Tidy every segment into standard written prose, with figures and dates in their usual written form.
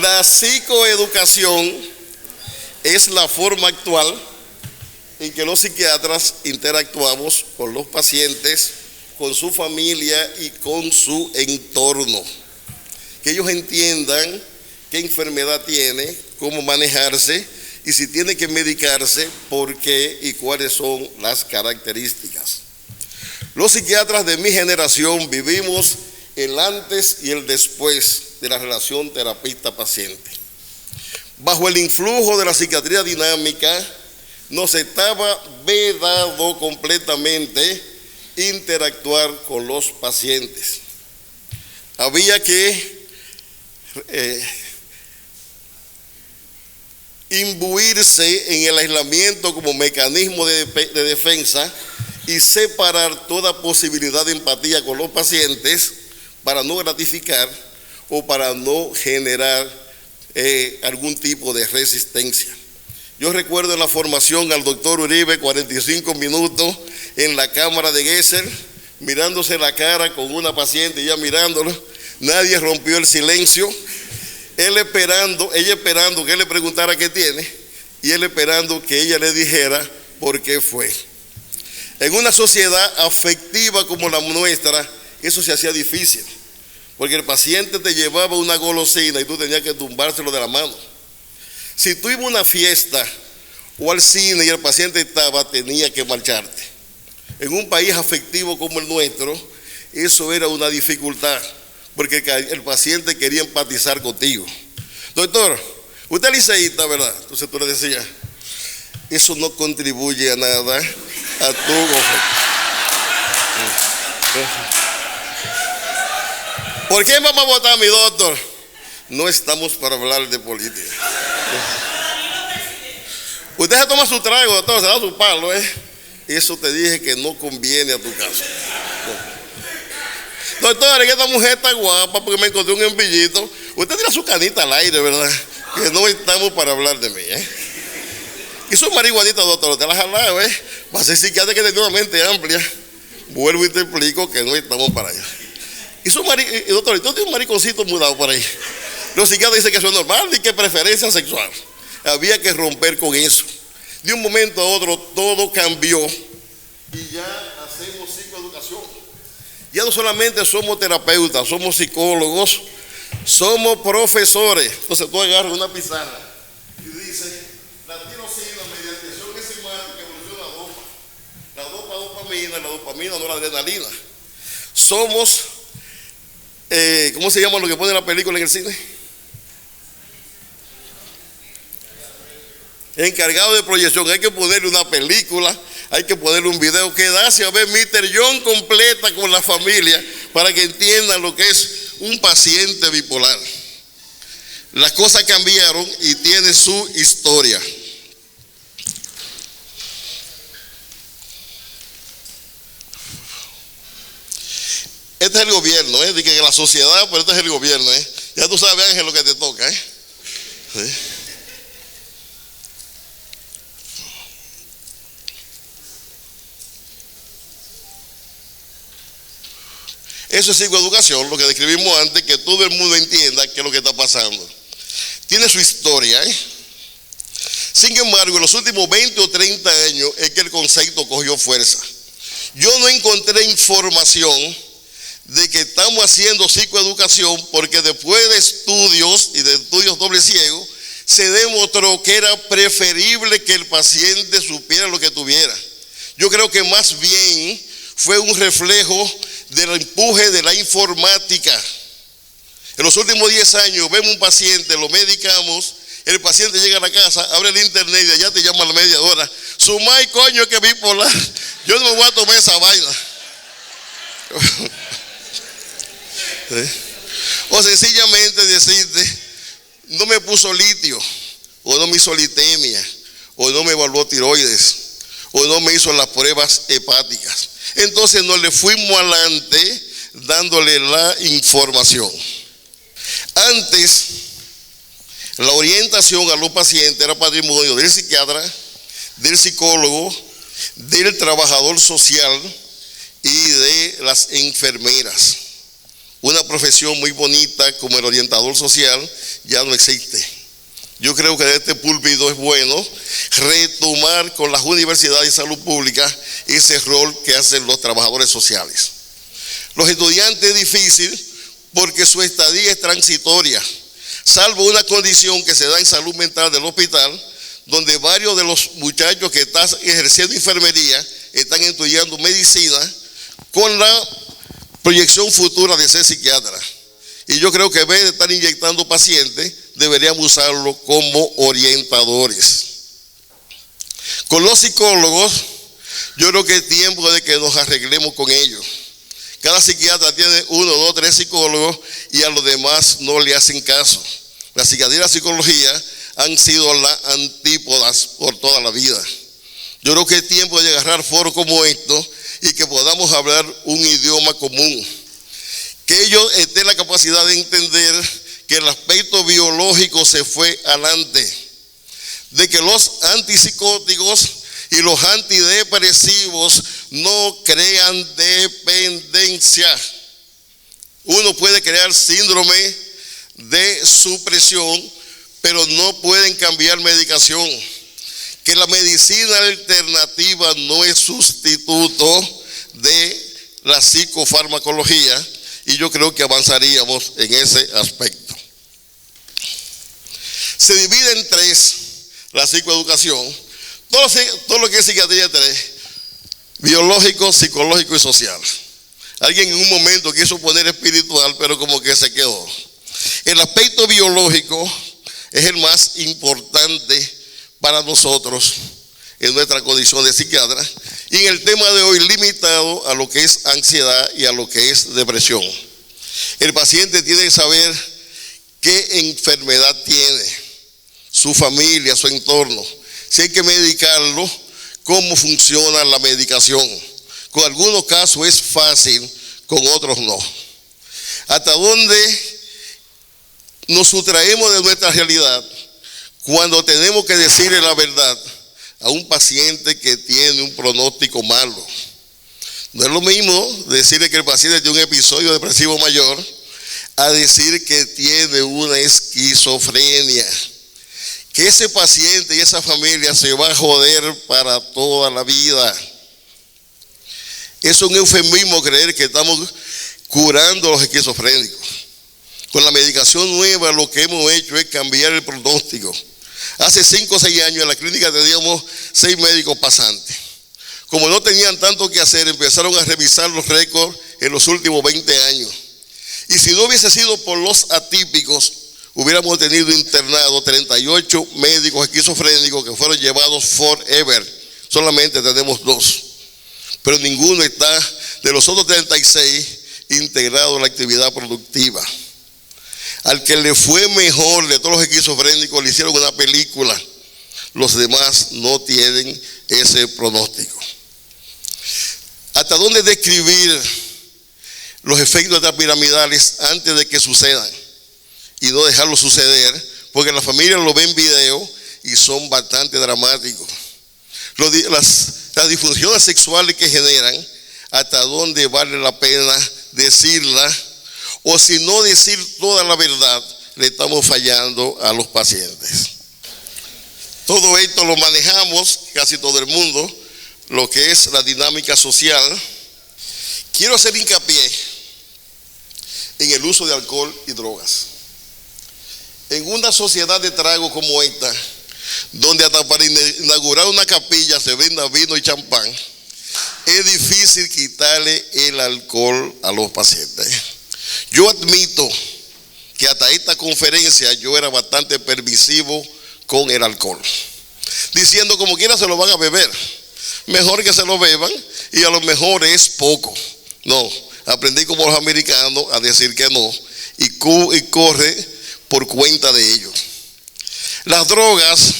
La psicoeducación es la forma actual en que los psiquiatras interactuamos con los pacientes, con su familia y con su entorno. Que ellos entiendan qué enfermedad tiene, cómo manejarse y si tiene que medicarse, por qué y cuáles son las características. Los psiquiatras de mi generación vivimos el antes y el después de la relación terapista-paciente. Bajo el influjo de la psiquiatría dinámica, nos estaba vedado completamente interactuar con los pacientes. Había que imbuirse en el aislamiento como mecanismo de defensa y separar toda posibilidad de empatía con los pacientes para no gratificar o para no generar algún tipo de resistencia. Yo recuerdo en la formación al doctor Uribe, 45 minutos en la cámara de Gesser, mirándose la cara con una paciente, ella mirándolo, nadie rompió el silencio, ella esperando que él le preguntara qué tiene, y él esperando que ella le dijera por qué fue. En una sociedad afectiva como la nuestra, eso se hacía difícil, porque el paciente te llevaba una golosina y tú tenías que tumbárselo de la mano. Si tú ibas a una fiesta o al cine y el paciente estaba, tenía que marcharte. En un país afectivo como el nuestro, eso era una dificultad, porque el paciente quería empatizar contigo. Doctor, usted es liceísta, ¿verdad? Entonces tú le decías, eso no contribuye a nada a tu gozo. ¿Por qué vamos a votar, mi doctor? No estamos para hablar de política. Usted se toma su trago, doctor, se da su palo, Eso te dije que no conviene a tu caso. Doctor, que esta mujer está guapa porque me encontré un envillito. Usted tira su canita al aire, ¿verdad? Que no estamos para hablar de mí, Y su marihuanita, doctor, te la has jalado, Va a ser psiquiatra que tiene una mente amplia. Vuelvo y te explico que no estamos para allá. Y doctor, ¿y tú tienes un mariconcito mudado por ahí? Los psiquiatras dicen que eso es normal y que preferencia sexual. Había que romper con eso. De un momento a otro todo cambió y ya hacemos psicoeducación. Ya no solamente somos terapeutas, somos psicólogos, somos profesores. Entonces tú agarras una pizarra y dices, la tirosina mediante acción enzimática evoluciona la dopa. La dopamina no la adrenalina. Somos, ¿cómo se llama lo que pone la película en el cine? Encargado de proyección. Hay que ponerle una película, hay que ponerle un video, quedarse a ver Mr. John completa con la familia para que entiendan lo que es un paciente bipolar. Las cosas cambiaron y tiene su historia. Este es el gobierno, de que la sociedad, pero este es el gobierno, Ya tú sabes, Ángel, lo que te toca, ¿Sí? Eso es psicoeducación, lo que describimos antes, que todo el mundo entienda qué es lo que está pasando. Tiene su historia, Sin embargo, en los últimos 20 o 30 años es que el concepto cogió fuerza. Yo no encontré información de que estamos haciendo psicoeducación porque después de estudios y de estudios doble ciego, se demostró que era preferible que el paciente supiera lo que tuviera. Yo creo que más bien fue un reflejo del empuje de la informática. En los últimos 10 años vemos un paciente, lo medicamos, el paciente llega a la casa, abre el internet y allá te llama a la media hora. Sumay, coño, que bipolar. Yo no me voy a tomar esa vaina. O sencillamente decirte, no me puso litio, o no me hizo litemia, o no me evaluó tiroides, o no me hizo las pruebas hepáticas. Entonces nos le fuimos adelante dándole la información. Antes, la orientación a los pacientes era patrimonio del psiquiatra, del psicólogo, del trabajador social y de las enfermeras. Una profesión muy bonita como el orientador social ya no existe. Yo creo que de este púlpito es bueno retomar con las universidades y salud pública ese rol que hacen los trabajadores sociales. Los estudiantes es difícil porque su estadía es transitoria, salvo una condición que se da en salud mental del hospital, donde varios de los muchachos que están ejerciendo enfermería están estudiando medicina con la proyección futura de ser psiquiatra. Y yo creo que en vez de estar inyectando pacientes, deberíamos usarlo como orientadores. Con los psicólogos, yo creo que es tiempo de que nos arreglemos con ellos. Cada psiquiatra tiene 1, 2, 3 psicólogos y a los demás no le hacen caso. La psiquiatría y la psicología han sido las antípodas por toda la vida. Yo creo que es tiempo de agarrar foros como estos y que podamos hablar un idioma común. Que ellos tengan la capacidad de entender que el aspecto biológico se fue adelante, de que los antipsicóticos y los antidepresivos no crean dependencia. Uno puede crear síndrome de supresión, pero no pueden cambiar medicación. Que la medicina alternativa no es sustituto de la psicofarmacología, y yo creo que avanzaríamos en ese aspecto. Se divide en 3 la psicoeducación. Todo lo que es psiquiatría es 3: biológico, psicológico y social. Alguien en un momento quiso poner espiritual, pero como que se quedó. El aspecto biológico es el más importante para nosotros en nuestra condición de psiquiatra, y en el tema de hoy limitado a lo que es ansiedad y a lo que es depresión. El paciente tiene que saber qué enfermedad tiene, su familia, su entorno, si hay que medicarlo, cómo funciona la medicación. Con algunos casos es fácil, con otros no. Hasta dónde nos sustraemos de nuestra realidad cuando tenemos que decirle la verdad a un paciente que tiene un pronóstico malo. No es lo mismo decirle que el paciente tiene un episodio depresivo mayor a decir que tiene una esquizofrenia. Que ese paciente y esa familia se va a joder para toda la vida. Es un eufemismo creer que estamos curando a los esquizofrénicos. Con la medicación nueva lo que hemos hecho es cambiar el pronóstico. Hace 5 o 6 años en la clínica teníamos 6 médicos pasantes. Como no tenían tanto que hacer, empezaron a revisar los récords en los últimos 20 años. Y si no hubiese sido por los atípicos, hubiéramos tenido internados 38 médicos esquizofrénicos que fueron llevados forever. Solamente tenemos 2. Pero ninguno está, de los otros 36, integrado en la actividad productiva. Al que le fue mejor de todos los esquizofrénicos le hicieron una película. Los demás no tienen ese pronóstico. ¿Hasta dónde describir los efectos piramidales antes de que sucedan? Y no dejarlo suceder, porque las familias lo ven en video y son bastante dramáticos. Las disfunciones sexuales que generan, hasta dónde vale la pena decirla, o si no decir toda la verdad, le estamos fallando a los pacientes. Todo esto lo manejamos, casi todo el mundo, lo que es la dinámica social. Quiero hacer hincapié en el uso de alcohol y drogas. En una sociedad de trago como esta, donde hasta para inaugurar una capilla se venda vino y champán, es difícil quitarle el alcohol a los pacientes. Yo admito que hasta esta conferencia yo era bastante permisivo con el alcohol, diciendo como quiera se lo van a beber, mejor que se lo beban y a lo mejor es poco. No, aprendí como los americanos a decir que no y corre por cuenta de ellos. Las drogas,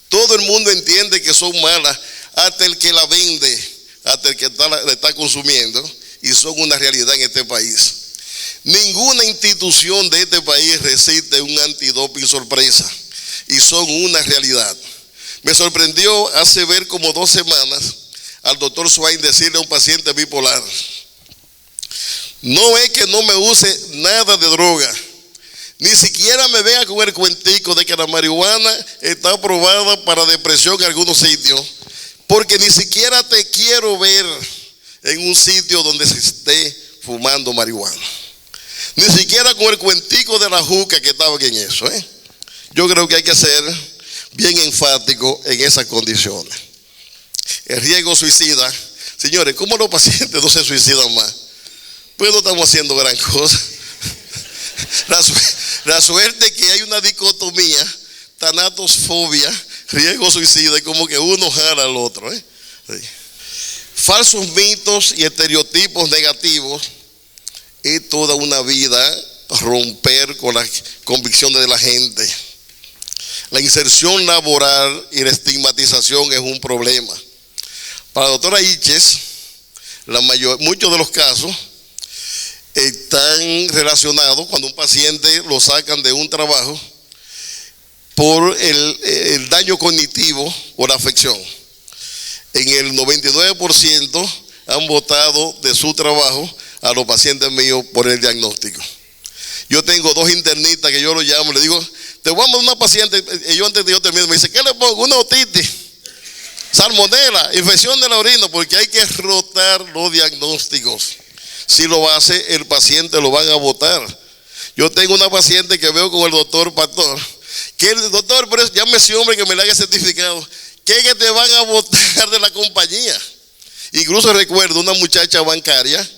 todo el mundo entiende que son malas, hasta el que la vende, hasta el que la está consumiendo, y son una realidad en este país. Ninguna institución de este país resiste un antidoping sorpresa, y son una realidad. Me sorprendió hace ver como 2 semanas al doctor Swain decirle a un paciente bipolar: no es que no me use nada de droga, Ni siquiera me venga con el cuentico de que la marihuana está aprobada para depresión en algunos sitios, porque ni siquiera te quiero ver en un sitio donde se esté fumando marihuana. Ni siquiera con el cuentico de la juca que estaba en eso. Yo creo que hay que ser bien enfático en esas condiciones. El riesgo suicida. Señores, ¿cómo los pacientes no se suicidan más? Pues no estamos haciendo gran cosa. La suerte es que hay una dicotomía, tanatosfobia, riesgo suicida, y como que uno jala al otro. Sí. Falsos mitos y estereotipos negativos es toda una vida romper con las convicciones de la gente. La inserción laboral y la estigmatización es un problema. Para la doctora Iches, muchos de los casos están relacionados cuando un paciente lo sacan de un trabajo por el daño cognitivo o la afección. En el 99% han votado de su trabajo a los pacientes míos por el diagnóstico. Yo tengo 2 internistas que yo lo llamo, le digo, te voy a mandar una paciente, y yo antes de yo terminar me dice, ¿qué le pongo? Una otitis, salmonela, infección de la orina, porque hay que rotar los diagnósticos. Si lo hace, el paciente lo van a votar. Yo tengo una paciente que veo con el doctor Pastor, que el doctor, pero llame a ese hombre que me le haga certificado, que te van a votar de la compañía. Incluso recuerdo una muchacha bancaria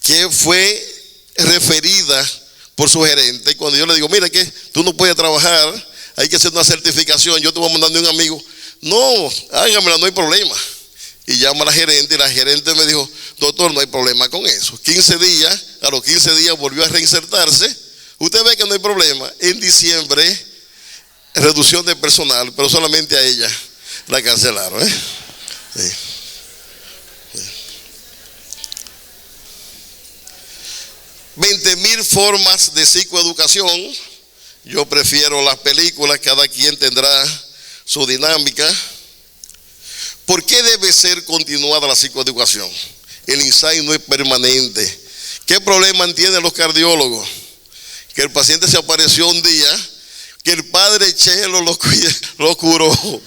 que fue referida por su gerente, y cuando yo le digo, mira que tú no puedes trabajar, hay que hacer una certificación, yo te voy a mandar de un amigo, no, hágamela, no hay problema. Y llama a la gerente, y la gerente me dijo, doctor, no hay problema con eso. 15 días, a los 15 días volvió a reinsertarse. Usted ve que no hay problema. En diciembre, reducción de personal, pero solamente a ella la cancelaron. Sí. 20,000 formas de psicoeducación. Yo prefiero las películas, cada quien tendrá su dinámica. ¿Por qué debe ser continuada la psicoeducación? El insight no es permanente. ¿Qué problema tienen los cardiólogos? Que el paciente se apareció un día, que el padre Chelo lo curó.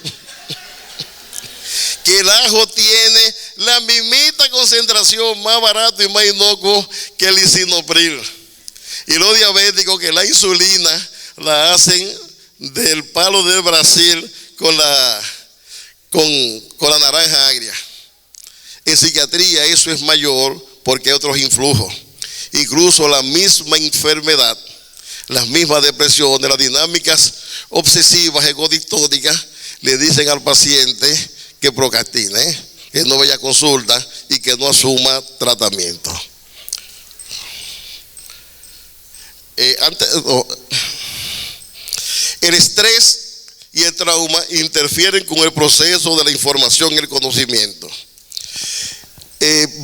Que el ajo tiene la mismita concentración, más barato y más inocuo que el lisinopril. Y los diabéticos, que la insulina la hacen del palo del Brasil con la naranja agria. En psiquiatría eso es mayor porque hay otros influjos. Incluso la misma enfermedad, las mismas depresiones, las dinámicas obsesivas, egodictóticas, le dicen al paciente que procrastine, que no vaya a consulta y que no asuma tratamiento. El estrés y el trauma interfieren con el proceso de la información y el conocimiento.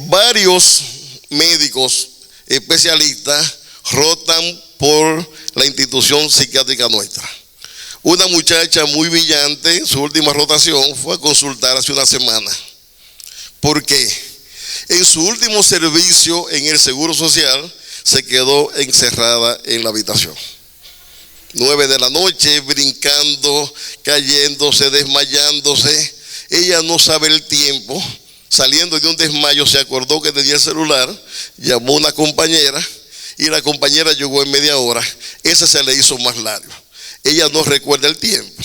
Varios médicos especialistas rotan por la institución psiquiátrica nuestra. Una muchacha muy brillante, en su última rotación, fue a consultar hace una semana. ¿Por qué? En su último servicio en el Seguro Social se quedó encerrada en la habitación. 9 de la noche, brincando, cayéndose, desmayándose. Ella no sabe el tiempo. Saliendo de un desmayo se acordó que tenía el celular, llamó a una compañera y la compañera llegó en media hora. Ese se le hizo más largo. Ella no recuerda el tiempo.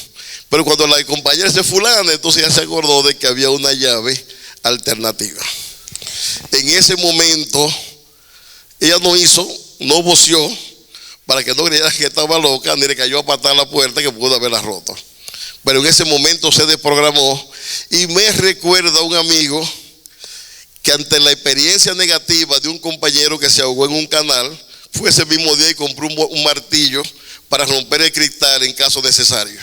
Pero cuando la compañera se fulana, entonces ya se acordó de que había una llave alternativa. En ese momento, ella no voció, para que no creyera que estaba loca, ni le cayó a patar la puerta que pudo haberla roto. Pero en ese momento se desprogramó y me recuerda un amigo que ante la experiencia negativa de un compañero que se ahogó en un canal, fue ese mismo día y compró un martillo para romper el cristal en caso necesario.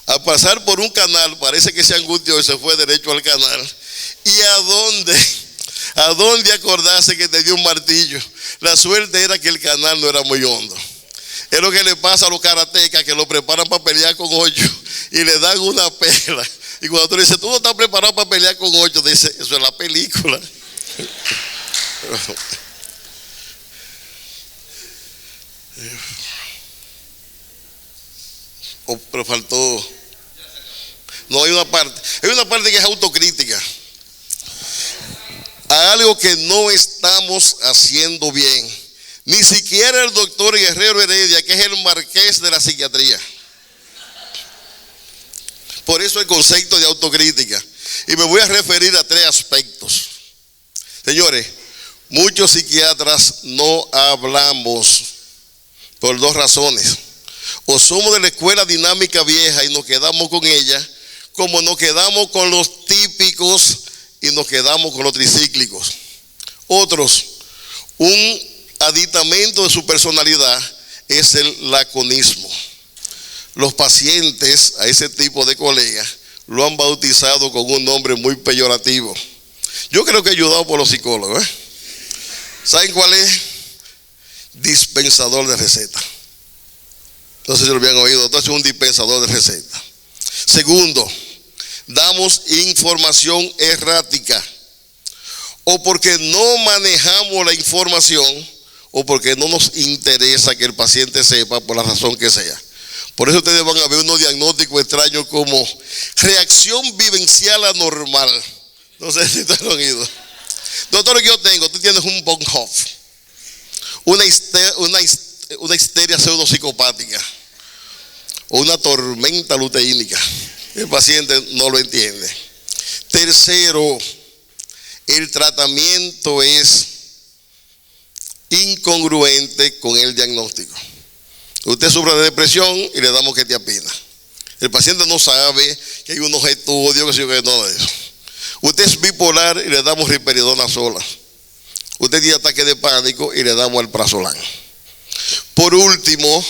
Al pasar por un canal, parece que se angustió y se fue derecho al canal. ¿Y a dónde acordarse que tenía un martillo? La suerte era que el canal no era muy hondo. Es lo que le pasa a los karatecas, que lo preparan para pelear con 8 y le dan una pela. Y cuando tú le dices, tú no estás preparado para pelear con 8, dice, eso es la película. pero faltó. No, hay una parte que es autocrítica. A algo que no estamos haciendo bien. Ni siquiera el doctor Guerrero Heredia, que es el marqués de la psiquiatría. Por eso el concepto de autocrítica. Y me voy a referir a 3 aspectos. Señores, muchos psiquiatras no hablamos por 2 razones. O somos de la escuela dinámica vieja y nos quedamos con ella, como nos quedamos con los típicos y nos quedamos con los tricíclicos. Otros, un aditamento de su personalidad es el laconismo. Los pacientes a ese tipo de colegas lo han bautizado con un nombre muy peyorativo. Yo creo que ayudado por los psicólogos. ¿Saben cuál es? Dispensador de receta. No sé si lo habían oído. Entonces es un dispensador de receta. Segundo, damos información errática. O porque no manejamos la información, o porque no nos interesa que el paciente sepa, por la razón que sea. Por eso ustedes van a ver unos diagnósticos extraños como reacción vivencial anormal. No sé si ustedes lo han oído. Doctor, lo que yo tengo, tú tienes un Bonhoeffer, una histeria pseudopsicopática o una tormenta luteínica. El paciente no lo entiende. Tercero, el tratamiento es incongruente con el diagnóstico. Usted sufre de depresión y le damos quetiapina. El paciente no sabe que hay unos estudios que no es eso. Usted es bipolar y le damos risperidona sola. Usted tiene ataque de pánico y le damos alprazolam. Por último,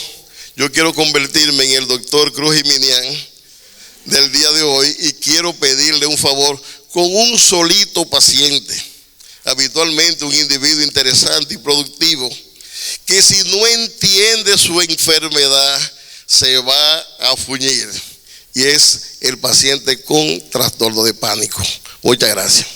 yo quiero convertirme en el doctor Cruz Jiminián del día de hoy y quiero pedirle un favor con un solito paciente, habitualmente un individuo interesante y productivo, que si no entiende su enfermedad se va a fuñir, y es el paciente con trastorno de pánico. Muchas gracias.